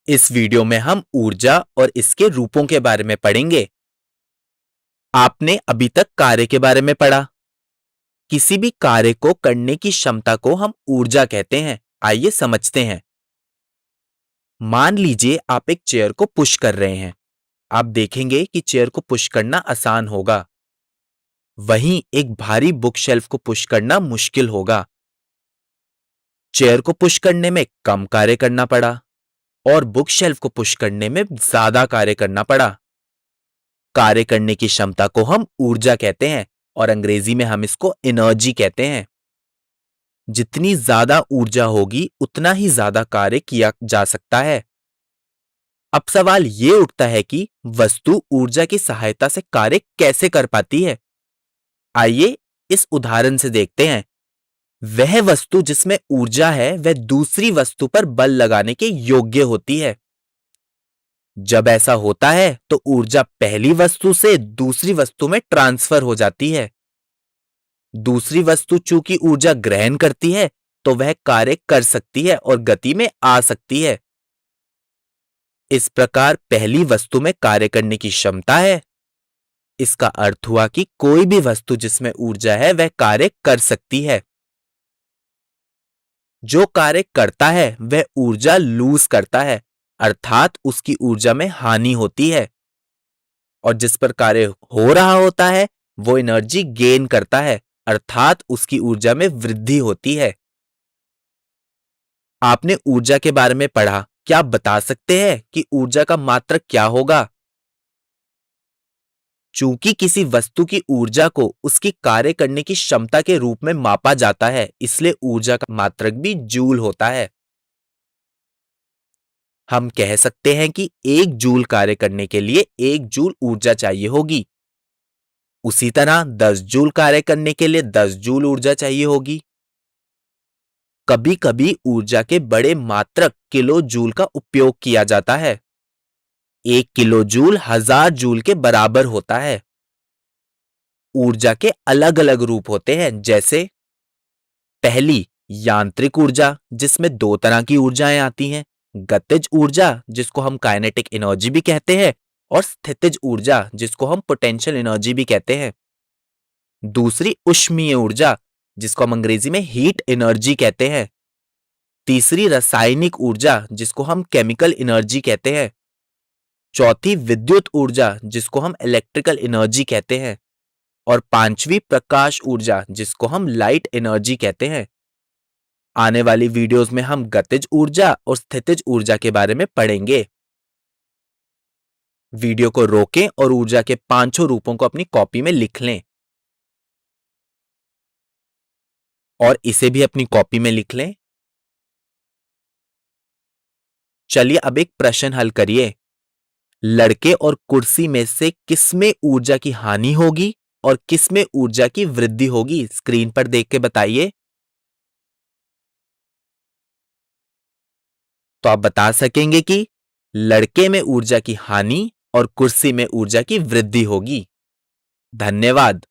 इस वीडियो में हम ऊर्जा और इसके रूपों के बारे में पढ़ेंगे। आपने अभी तक कार्य के बारे में पढ़ा। किसी भी कार्य को करने की क्षमता को हम ऊर्जा कहते हैं। आइए समझते हैं। मान लीजिए आप एक चेयर को पुश कर रहे हैं। आप देखेंगे कि चेयर को पुश करना आसान होगा। वहीं एक भारी बुक शेल्फ को पुश करना मुश्किल होगा। चेयर को पुश करने में कम कार्य करना पड़ा और बुक शेल्फ को पुश करने में ज्यादा कार्य करना पड़ा। कार्य करने की क्षमता को हम ऊर्जा कहते हैं और अंग्रेजी में हम इसको एनर्जी कहते हैं। जितनी ज्यादा ऊर्जा होगी उतना ही ज्यादा कार्य किया जा सकता है। अब सवाल यह उठता है कि वस्तु ऊर्जा की सहायता से कार्य कैसे कर पाती है। आइए इस उदाहरण से देखते हैं। वह वस्तु जिसमें ऊर्जा है वह दूसरी वस्तु पर बल लगाने के योग्य होती है। जब ऐसा होता है तो ऊर्जा पहली वस्तु से दूसरी वस्तु में ट्रांसफर हो जाती है। दूसरी वस्तु चूंकि ऊर्जा ग्रहण करती है तो वह कार्य कर सकती है और गति में आ सकती है। इस प्रकार पहली वस्तु में कार्य करने की क्षमता है। इसका अर्थ हुआ कि कोई भी वस्तु जिसमें ऊर्जा है वह कार्य कर सकती है। जो कार्य करता है वह ऊर्जा लूज करता है, अर्थात उसकी ऊर्जा में हानि होती है। और जिस पर कार्य हो रहा होता है वो एनर्जी गेन करता है, अर्थात उसकी ऊर्जा में वृद्धि होती है। आपने ऊर्जा के बारे में पढ़ा। क्या आप बता सकते हैं कि ऊर्जा का मात्रक क्या होगा? चूंकि किसी वस्तु की ऊर्जा को उसकी कार्य करने की क्षमता के रूप में मापा जाता है, इसलिए ऊर्जा का मात्रक भी जूल होता है। हम कह सकते हैं कि 1 जूल कार्य करने के लिए 1 जूल ऊर्जा चाहिए होगी। उसी तरह 10 जूल कार्य करने के लिए 10 जूल ऊर्जा चाहिए होगी। कभी-कभी ऊर्जा के बड़े मात्रक किलो जूल का उपयोग किया जाता है। 1 किलो जूल 1000 जूल के बराबर होता है। ऊर्जा के अलग-अलग रूप होते हैं, जैसे पहली यांत्रिक ऊर्जा, जिसमें 2 तरह की ऊर्जाएं आती हैं। गतिज ऊर्जा, जिसको हम काइनेटिक एनर्जी भी कहते हैं, और स्थितिज ऊर्जा, जिसको हम पोटेंशियल एनर्जी भी कहते हैं। दूसरी ऊष्मीय ऊर्जा, जिसको हम अंग्रेजी में हीट एनर्जी कहते हैं। तीसरी रासायनिक ऊर्जा, जिसको हम केमिकल एनर्जी कहते हैं। चौथी विद्युत ऊर्जा, जिसको हम इलेक्ट्रिकल एनर्जी कहते हैं। और पांचवी प्रकाश ऊर्जा, जिसको हम लाइट एनर्जी कहते हैं। आने वाली वीडियोस में हम गतिज ऊर्जा और स्थितिज ऊर्जा के बारे में पढ़ेंगे। वीडियो को रोकें और ऊर्जा के 5 रूपों को अपनी कॉपी में लिख लें और इसे भी अपनी कॉपी में लिख लें। चलिए अब एक प्रश्न हल करिए। लड़के और कुर्सी में से किसमें ऊर्जा की हानि होगी और किसमें ऊर्जा की वृद्धि होगी? स्क्रीन पर देख के बताइए। तो आप बता सकेंगे कि लड़के में ऊर्जा की हानि और कुर्सी में ऊर्जा की वृद्धि होगी। धन्यवाद।